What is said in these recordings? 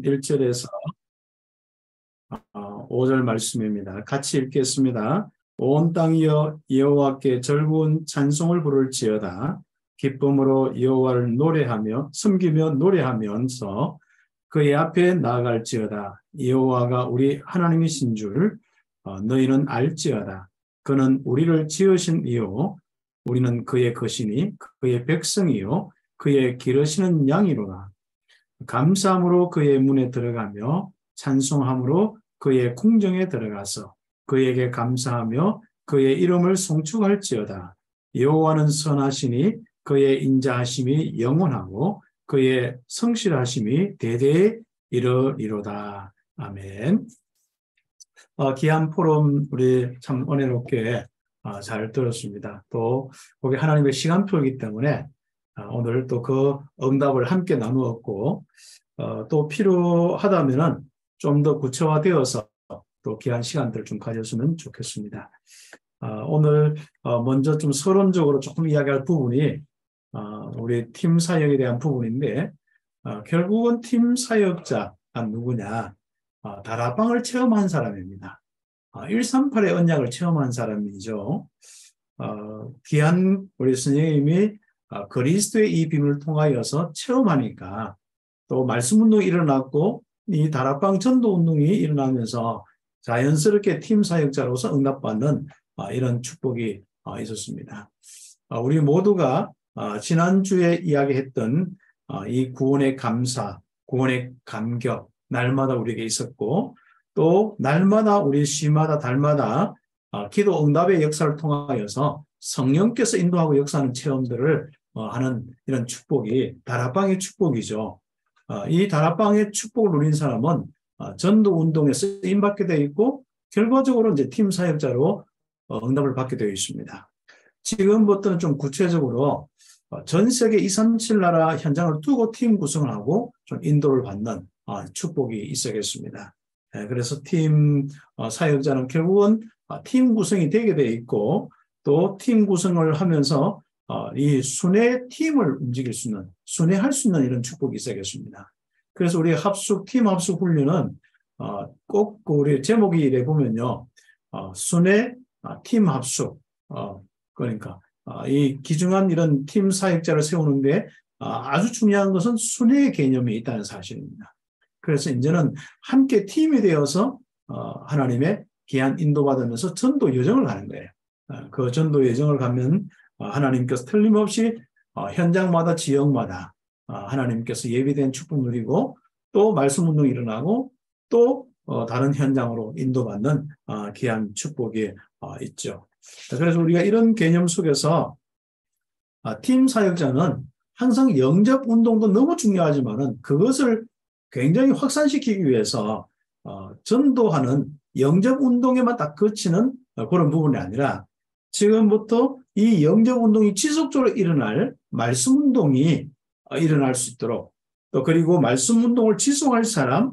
1절에서 5절 말씀입니다. 같이 읽겠습니다. 온 땅이여 여호와께 즐거운 찬송을 부를지어다. 기쁨으로 여호와를 노래하며 섬기며 노래하면서 그의 앞에 나아갈지어다. 여호와가 우리 하나님이신 줄 너희는 알지어다. 그는 우리를 지으신 이요 우리는 그의 것이니 그의 백성이요 그의 기르시는 양이로라. 감사함으로 그의 문에 들어가며 찬송함으로 그의 궁정에 들어가서 그에게 감사하며 그의 이름을 송축할지어다. 여호와는 선하시니 그의 인자하심이 영원하고 그의 성실하심이 대대에 이르리로다. 아멘. 귀한 포럼 우리 참 은혜롭게 잘 들었습니다. 또 거기 하나님의 시간표이기 때문에 오늘 또 그 응답을 함께 나누었고 또 필요하다면은 좀 더 구체화되어서 또 귀한 시간들을 좀 가졌으면 좋겠습니다. 오늘 먼저 좀 서론적으로 조금 이야기할 부분이 우리 팀 사역에 대한 부분인데 결국은 팀 사역자가 누구냐? 다락방을 체험한 사람입니다. 138의 언약을 체험한 사람이죠. 귀한 우리 선생님이 그리스도의 이 비밀을 통하여서 체험하니까 또 말씀 운동이 일어났고 이 다락방 전도 운동이 일어나면서 자연스럽게 팀 사역자로서 응답받는 이런 축복이 있었습니다. 우리 모두가 지난주에 이야기했던 이 구원의 감사, 구원의 감격 날마다 우리에게 있었고 또 날마다 우리 시마다 달마다 기도 응답의 역사를 통하여서 성령께서 인도하고 역사하는 체험들을 하는 이런 축복이 다락방의 축복이죠. 이 다락방의 축복을 누린 사람은 전도 운동에 쓰임받게 되어 있고 결과적으로 이제 팀 사역자로 응답을 받게 되어 있습니다. 지금부터는 좀 구체적으로 전 세계 237 나라 현장을 두고 팀 구성을 하고 좀 인도를 받는 축복이 있어야겠습니다. 그래서 팀 사역자는 결국은 팀 구성이 되게 되어 있고 또 팀 구성을 하면서 이 순회 팀을 움직일 수 있는, 순회할 수 있는 이런 축복이 있어야겠습니다. 그래서 우리 팀 합숙 훈련은 꼭 우리 제목이 이래 보면요. 순회 팀 합숙, 그러니까 이 귀중한 이런 팀 사역자를 세우는데 아주 중요한 것은 순회의 개념이 있다는 사실입니다. 그래서 이제는 함께 팀이 되어서 하나님의 귀한 인도받으면서 전도 여정을 가는 거예요. 그 전도 여정을 가면 하나님께서 틀림없이 현장마다 지역마다 하나님께서 예비된 축복 누리고 또 말씀 운동이 일어나고 또 다른 현장으로 인도받는 귀한 축복이 있죠. 그래서 우리가 이런 개념 속에서 팀 사역자는 항상 영접 운동도 너무 중요하지만은 그것을 굉장히 확산시키기 위해서 전도하는 영접 운동에만 딱 그치는 그런 부분이 아니라 지금부터 이 영접 운동이 지속적으로 일어날 말씀 운동이 일어날 수 있도록 또 그리고 말씀 운동을 지속할 사람,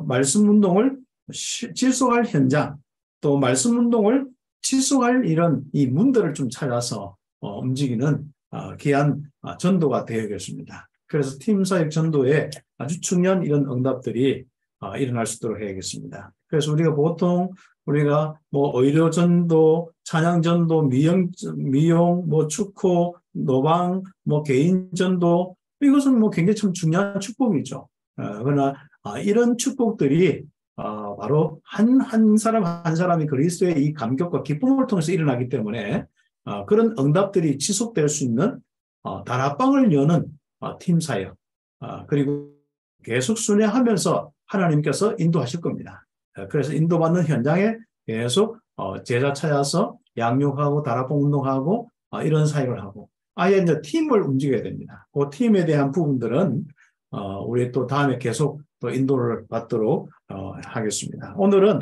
말씀 운동을 지속할 현장, 또 말씀 운동을 지속할 이런 이 문들을 좀 찾아서 움직이는 귀한 전도가 되어야겠습니다. 그래서 팀 사역 전도에 아주 중요한 이런 응답들이 일어날 수 있도록 해야겠습니다. 그래서 우리가 뭐 의료 전도, 찬양 전도, 미용, 뭐 축구, 노방, 뭐 개인 전도 이것은 뭐 굉장히 참 중요한 축복이죠. 그러나 이런 축복들이 바로 한 사람 한 사람이 그리스도의 이 감격과 기쁨을 통해서 일어나기 때문에 그런 응답들이 지속될 수 있는 다락방을 여는 팀 사역 그리고 계속 순회하면서 하나님께서 인도하실 겁니다. 그래서 인도받는 현장에 계속 제자 찾아서 양육하고 다락방 운동하고 이런 사역을 하고 아예 이제 팀을 움직여야 됩니다. 그 팀에 대한 부분들은 우리 또 다음에 계속 또 인도를 받도록 하겠습니다. 오늘은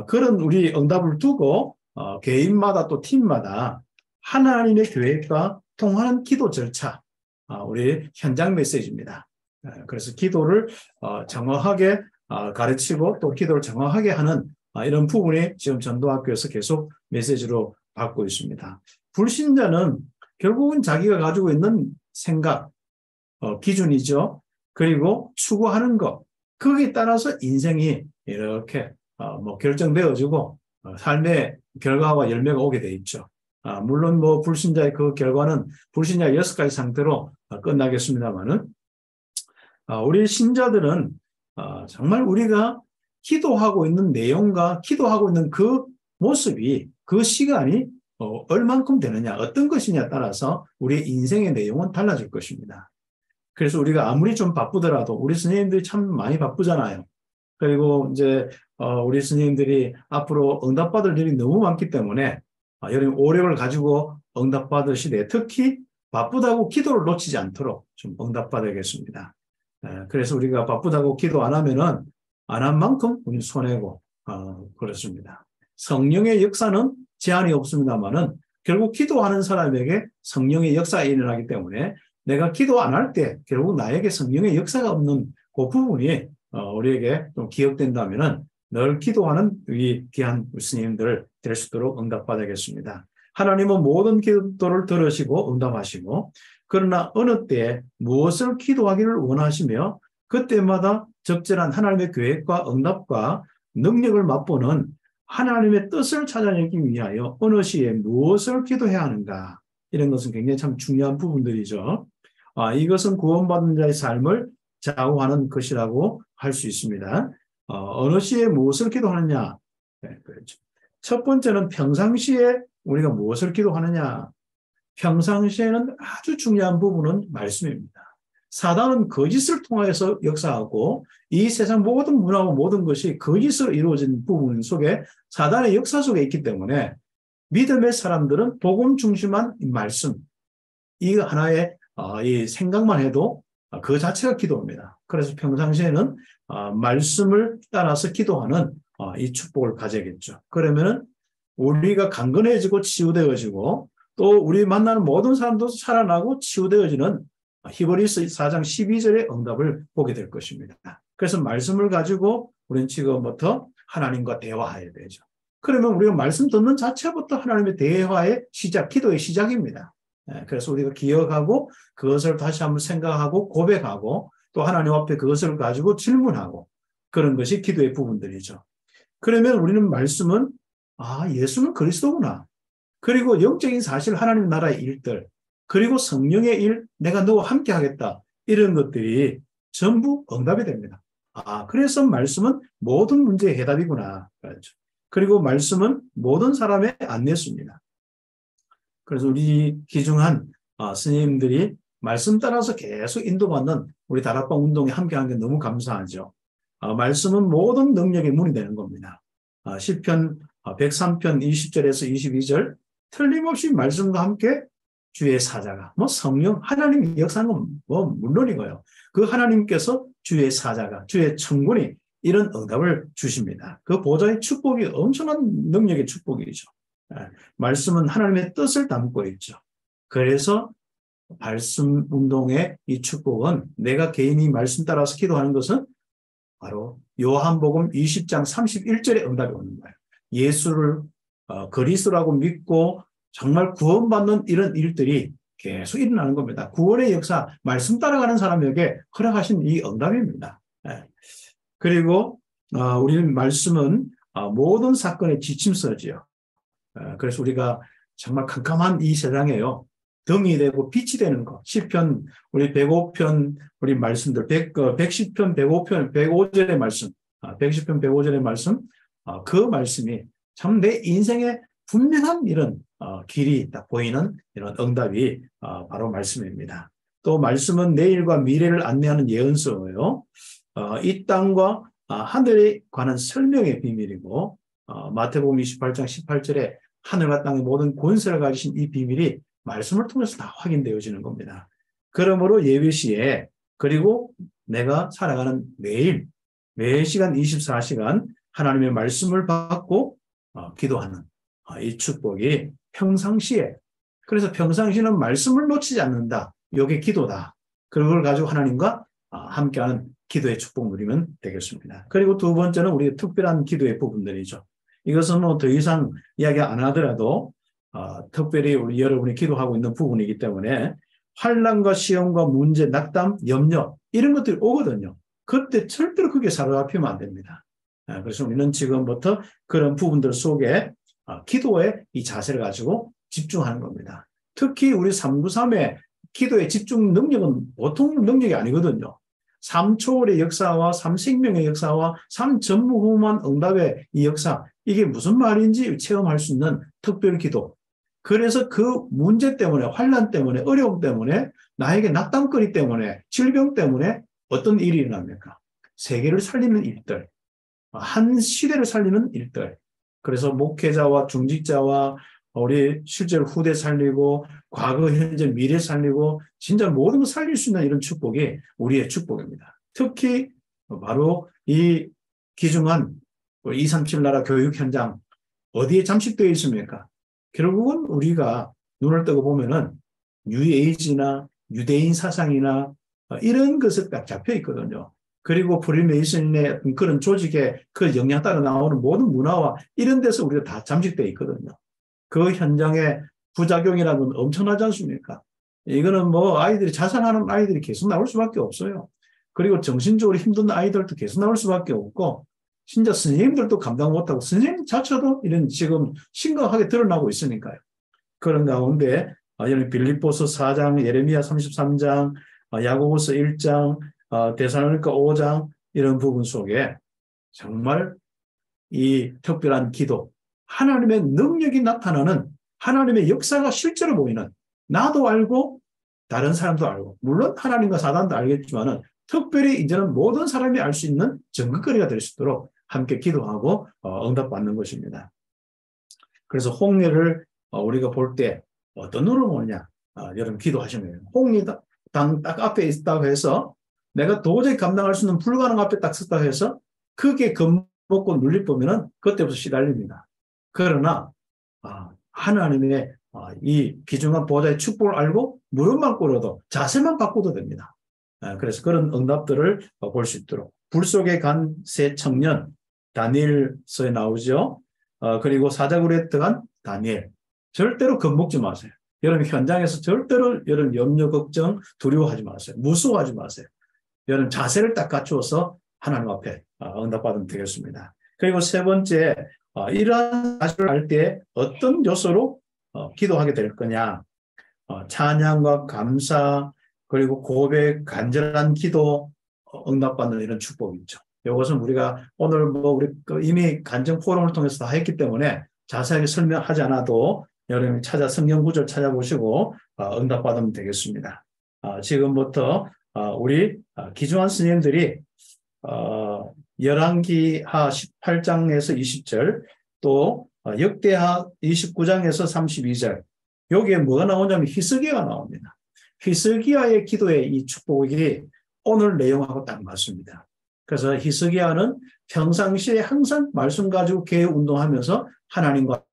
그런 우리 응답을 두고 개인마다 또 팀마다 하나님의 계획과 통하는 기도 절차 우리 현장 메시지입니다. 그래서 기도를 정확하게 가르치고 또 기도를 정확하게 하는 이런 부분이 지금 전도학교에서 계속 메시지로 받고 있습니다. 불신자는 결국은 자기가 가지고 있는 생각, 기준이죠. 그리고 추구하는 것, 거기에 따라서 인생이 이렇게 뭐 결정되어지고 삶의 결과와 열매가 오게 돼 있죠. 물론 뭐 불신자의 그 결과는 불신자 6가지 상태로 끝나겠습니다만은 우리 신자들은 정말 우리가 기도하고 있는 내용과 기도하고 있는 그 모습이 그 시간이 얼만큼 되느냐 어떤 것이냐에 따라서 우리의 인생의 내용은 달라질 것입니다. 그래서 우리가 아무리 좀 바쁘더라도 우리 선생님들이 참 많이 바쁘잖아요. 그리고 이제 우리 선생님들이 앞으로 응답받을 일이 너무 많기 때문에 여러분 오력을 가지고 응답받을 시대에 특히 바쁘다고 기도를 놓치지 않도록 좀 응답받아야겠습니다. 그래서 우리가 바쁘다고 기도 안 하면은 안 한 만큼 우리 손해고 그렇습니다. 성령의 역사는 제한이 없습니다만은 결국 기도하는 사람에게 성령의 역사가 일어나기 때문에 내가 기도 안 할 때 결국 나에게 성령의 역사가 없는 그 부분이 우리에게 좀 기억된다면은 늘 기도하는 이 귀한 스님들 될 수 있도록 응답받아야겠습니다. 하나님은 모든 기도를 들으시고 응답하시고 그러나 어느 때 무엇을 기도하기를 원하시며 그때마다 적절한 하나님의 계획과 응답과 능력을 맛보는 하나님의 뜻을 찾아내기 위하여 어느 시에 무엇을 기도해야 하는가 이런 것은 굉장히 참 중요한 부분들이죠. 이것은 구원받은 자의 삶을 좌우하는 것이라고 할 수 있습니다. 어느 시에 무엇을 기도하느냐. 네, 그렇죠. 첫 번째는 평상시에 우리가 무엇을 기도하느냐. 평상시에는 아주 중요한 부분은 말씀입니다. 사단은 거짓을 통해서 역사하고 이 세상 모든 문화와 모든 것이 거짓으로 이루어진 부분 속에 사단의 역사 속에 있기 때문에 믿음의 사람들은 복음 중심한 말씀, 이 하나의 이 생각만 해도 그 자체가 기도입니다. 그래서 평상시에는 말씀을 따라서 기도하는 이 축복을 가져야겠죠. 그러면은 우리가 강건해지고 치유되어지고 또 우리 만나는 모든 사람도 살아나고 치유되어지는 히브리서 4장 12절의 응답을 보게 될 것입니다. 그래서 말씀을 가지고 우리는 지금부터 하나님과 대화해야 되죠. 그러면 우리가 말씀 듣는 자체부터 하나님의 대화의 시작, 기도의 시작입니다. 그래서 우리가 기억하고 그것을 다시 한번 생각하고 고백하고 또 하나님 앞에 그것을 가지고 질문하고 그런 것이 기도의 부분들이죠. 그러면 우리는 말씀은 예수는 그리스도구나. 그리고 영적인 사실 하나님 나라의 일들 그리고 성령의 일 내가 너와 함께 하겠다. 이런 것들이 전부 응답이 됩니다. 그래서 말씀은 모든 문제의 해답이구나. 그렇죠. 그리고 말씀은 모든 사람의 안내수입니다. 그래서 우리 귀중한 스님들이 말씀 따라서 계속 인도받는 우리 다락방 운동에 함께한 게 너무 감사하죠. 말씀은 모든 능력의 문이 되는 겁니다. 시편 103편 20절에서 22절 틀림없이 말씀과 함께 주의 사자가 성령 하나님이 역사하는 건 물론이고요. 그 하나님께서 주의 사자가 주의 천군이 이런 응답을 주십니다. 그 보좌의 축복이 엄청난 능력의 축복이죠. 말씀은 하나님의 뜻을 담고 있죠. 그래서 말씀 운동의 이 축복은 내가 개인이 말씀 따라서 기도하는 것은 바로 요한복음 20장 31절에 응답이 오는 거예요. 예수를 그리스도라고 믿고 정말 구원받는 이런 일들이 계속 일어나는 겁니다. 구원의 역사, 말씀 따라가는 사람에게 허락하신 이 응답입니다. 그리고 우리는 말씀은 모든 사건의 지침서지요. 그래서 우리가 정말 캄캄한 이 세상에요. 등이 되고 빛이 되는 것. 시편 우리 105편 우리 말씀들 110편 105편 105절의 말씀 110편 105절의 말씀 그 말씀이 참 내 인생의 분명한 이런 길이 딱 보이는 이런 응답이 바로 말씀입니다. 또 말씀은 내일과 미래를 안내하는 예언서예요. 이 땅과 하늘에 관한 설명의 비밀이고 마태복음 28장 18절에 하늘과 땅의 모든 권세를 가지신 이 비밀이 말씀을 통해서 다 확인되어지는 겁니다. 그러므로 예배시에 그리고 내가 살아가는 매일 시간 24시간 하나님의 말씀을 받고 기도하는 이 축복이 평상시에 그래서 평상시는 말씀을 놓치지 않는다. 이게 기도다. 그걸 가지고 하나님과 함께하는 기도의 축복 누리면 되겠습니다. 그리고 두 번째는 우리 특별한 기도의 부분들이죠. 이것은 더 이상 이야기 안 하더라도 특별히 우리 여러분이 기도하고 있는 부분이기 때문에 환난과 시험과 문제, 낙담, 염려 이런 것들이 오거든요. 그때 절대로 그게 사로잡히면 안 됩니다. 그래서 우리는 지금부터 그런 부분들 속에 기도에 이 자세를 가지고 집중하는 겁니다. 특히 우리 393의 기도의 집중 능력은 보통 능력이 아니거든요. 3초월의 역사와 3생명의 역사와 3전무후무한 응답의 이 역사, 이게 무슨 말인지 체험할 수 있는 특별 기도. 그래서 그 문제 때문에, 환난 때문에, 어려움 때문에, 나에게 낙담거리 때문에, 질병 때문에 어떤 일이 일어납니까? 세계를 살리는 일들, 한 시대를 살리는 일들. 그래서 목회자와 중직자와 우리 실제로 후대 살리고 과거, 현재, 미래 살리고 진짜 모든 걸 살릴 수 있는 이런 축복이 우리의 축복입니다. 특히 바로 이 귀중한 237 나라 교육 현장 어디에 잠식되어 있습니까? 결국은 우리가 눈을 뜨고 보면은 뉴에이지나 유대인 사상이나 이런 것에 딱 잡혀 있거든요. 그리고 프리메이슨의 그런 조직의 그 영향 따라 나오는 모든 문화와 이런 데서 우리가 다 잠식되어 있거든요. 그 현장의 부작용이라는 건 엄청나지 않습니까? 이거는 뭐 아이들이 자살하는 아이들이 계속 나올 수밖에 없어요. 그리고 정신적으로 힘든 아이들도 계속 나올 수밖에 없고, 진짜 선생님들도 감당 못하고 선생님 자체도 이런 지금 심각하게 드러나고 있으니까요. 그런 가운데 빌립보서 4장, 예레미야 33장, 야고보서 1장, 데살로니가 5장 이런 부분 속에 정말 이 특별한 기도, 하나님의 능력이 나타나는 하나님의 역사가 실제로 보이는, 나도 알고 다른 사람도 알고 물론 하나님과 사단도 알겠지만은 특별히 이제는 모든 사람이 알 수 있는 증거거리가 될 수 있도록 함께 기도하고 응답받는 것입니다. 그래서 홍해를 우리가 볼 때 어떤 눈으로 보느냐, 여러분 기도하시면 돼요. 홍해 딱 앞에 있다고 해서 내가 도저히 감당할 수 있는 불가능 앞에 딱 섰다고 해서 크게 겁먹고 눌릴 보면은 그때부터 시달립니다. 그러나 하나님의 이 귀중한 보좌의 축복을 알고 무릎만 꿇어도 자세만 바꿔도 됩니다. 그래서 그런 응답들을 볼 수 있도록. 불 속에 간 새 청년, 다니엘서에 나오죠. 그리고 사자굴에 들어간 다니엘. 절대로 겁먹지 마세요. 여러분 현장에서 절대로 여러분 염려, 걱정, 두려워하지 마세요. 무서워하지 마세요. 여러분 자세를 딱 갖추어서 하나님 앞에 응답받으면 되겠습니다. 그리고 세 번째, 이러한 사실을 알 때 어떤 요소로 기도하게 될 거냐. 찬양과 감사, 그리고 고백, 간절한 기도, 응답받는 이런 축복이 있죠. 이것은 우리가 오늘 우리 이미 간증 포럼을 통해서 다 했기 때문에 자세하게 설명하지 않아도 여러분이 성경 구절 찾아보시고 응답받으면 되겠습니다. 지금부터 우리 귀중한 스님들이 열왕기하 18장에서 20절, 또 역대하 29장에서 32절, 여기에 뭐가 나오냐면 히스기야가 나옵니다. 히스기야의 기도의 이 축복이 오늘 내용하고 딱 맞습니다. 그래서 히스기야는 평상시에 항상 말씀 가지고 교회 운동하면서 하나님과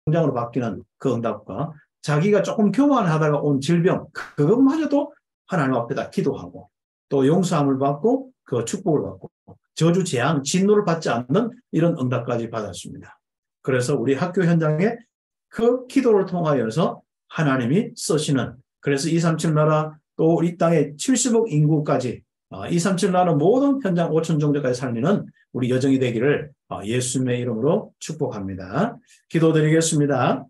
성장으로 바뀌는 그 응답과 자기가 조금 교만하다가 온 질병, 그것마저도 하나님 앞에다 기도하고 또 용서함을 받고 그 축복을 받고 저주, 재앙, 진노를 받지 않는 이런 응답까지 받았습니다. 그래서 우리 학교 현장에 그 기도를 통하여서 하나님이 쓰시는, 그래서 237 나라 또 우리 땅의 70억 인구까지 237 나라 모든 현장 5천 정도까지 살리는 우리 여정이 되기를 예수님의 이름으로 축복합니다. 기도드리겠습니다.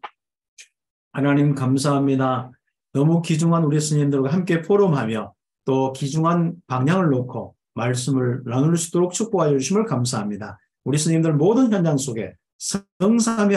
하나님 감사합니다. 너무 귀중한 우리 스님들과 함께 포럼하며 또 귀중한 방향을 놓고 말씀을 나눌 수 있도록 축복하여 주심을 감사합니다. 우리 스님들 모든 현장 속에 성삼위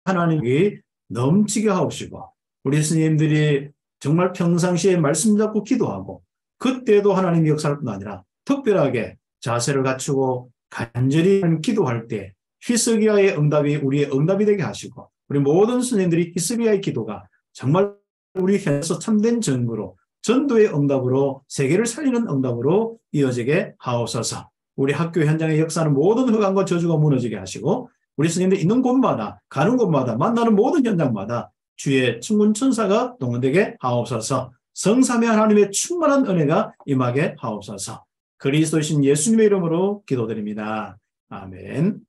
하나님이 넘치게 하옵시고, 우리 스님들이 정말 평상시에 말씀 잡고 기도하고 그때도 하나님 역사할 뿐 아니라 특별하게 자세를 갖추고 간절히 기도할 때 히스기야의 응답이 우리의 응답이 되게 하시고, 우리 모든 스님들이 히스기야의 기도가 정말 우리 현에서 참된 증거로, 전도의 응답으로, 세계를 살리는 응답으로 이어지게 하옵소서. 우리 학교 현장의 역사는 모든 흑암과 저주가 무너지게 하시고, 우리 스님들 있는 곳마다, 가는 곳마다, 만나는 모든 현장마다 주의 천군천사가 동원되게 하옵소서. 성삼위 하나님의 충만한 은혜가 임하게 하옵소서. 그리스도이신 예수님의 이름으로 기도드립니다. 아멘.